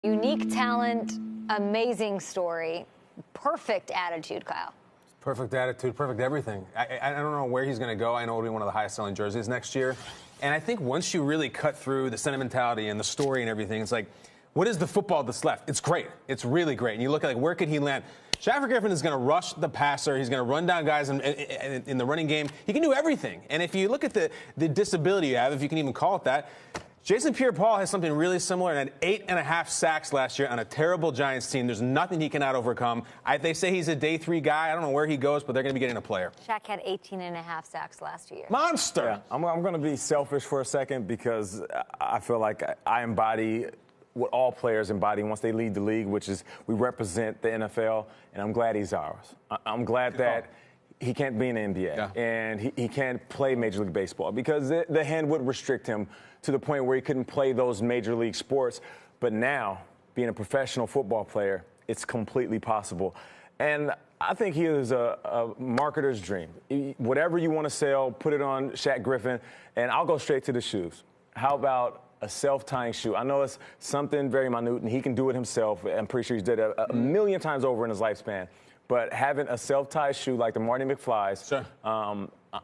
Unique talent, amazing story, perfect attitude, Kyle. Perfect attitude, perfect everything. I don't know where he's going to go. I know it'll be one of the highest selling jerseys next year. And I think once you really cut through the sentimentality and the story and everything, it's like, what is the football that's left? It's great. It's really great. And you look at, like, where could he land? Shaquem Griffin is going to rush the passer. He's going to run down guys in the running game. He can do everything. And if you look at the disability you have, if you can even call it that, Jason Pierre-Paul has something really similar and had 8.5 sacks last year on a terrible Giants team. There's nothing he cannot overcome. They say he's a day 3 guy. I don't know where he goes, but they're going to be getting a player. Shaq had 18.5 sacks last year. Monster! Yeah, I'm going to be selfish for a second because I feel like I embody what all players embody once they lead the league, which is we represent the NFL, and I'm glad he's ours. I'm glad that he can't be in the NBA, and he can't play Major League Baseball because the hand would restrict him to the point where he couldn't play those major league sports. But now, being a professional football player, it's completely possible. And I think he is a marketer's dream. Whatever you want to sell, put it on Shaq Griffin, and I'll go straight to the shoes. How about a self-tying shoe? I know it's something very minute, and he can do it himself. I'm pretty sure he's did it a million times over in his lifespan. But having a self-tie shoe like the Marty McFly's,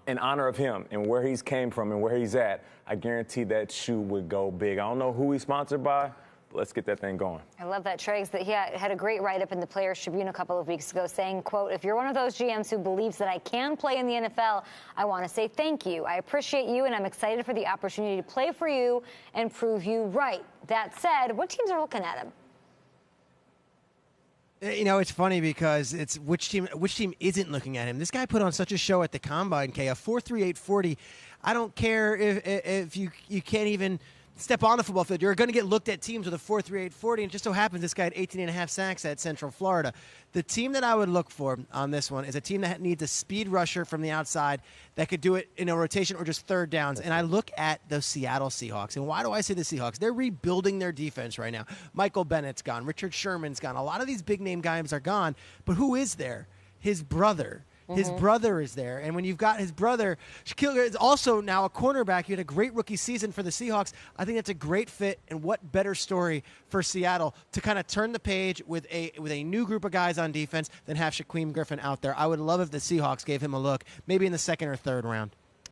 in honor of him and where he's came from and where he's at, I guarantee that shoe would go big. I don't know who he's sponsored by, but let's get that thing going. I love that, Triggs, that he had a great write-up in the Players Tribune a couple of weeks ago saying, quote, if you're one of those GMs who believes that I can play in the NFL, I want to say thank you. I appreciate you, and I'm excited for the opportunity to play for you and prove you right. That said, what teams are looking at him? You know, it's funny because it's which team isn't looking at him. This guy put on such a show at the Combine, K, a 4.38 40. I don't care if you can't even step on the football field. You're going to get looked at teams with a 4.38 40, and it just so happens this guy had 18.5 sacks at Central Florida. The team that I would look for on this one is a team that needs a speed rusher from the outside that could do it in a rotation or just third downs. And I look at the Seattle Seahawks. And why do I say the Seahawks? They're rebuilding their defense right now. Michael Bennett's gone. Richard Sherman's gone. A lot of these big-name guys are gone. But who is there? His brother. His brother is there. And when you've got his brother, Shaquem Griffin is also now a cornerback. He had a great rookie season for the Seahawks. I think that's a great fit, and what better story for Seattle to kind of turn the page with a new group of guys on defense than have Shaquem Griffin out there. I would love if the Seahawks gave him a look, maybe in the second or third round.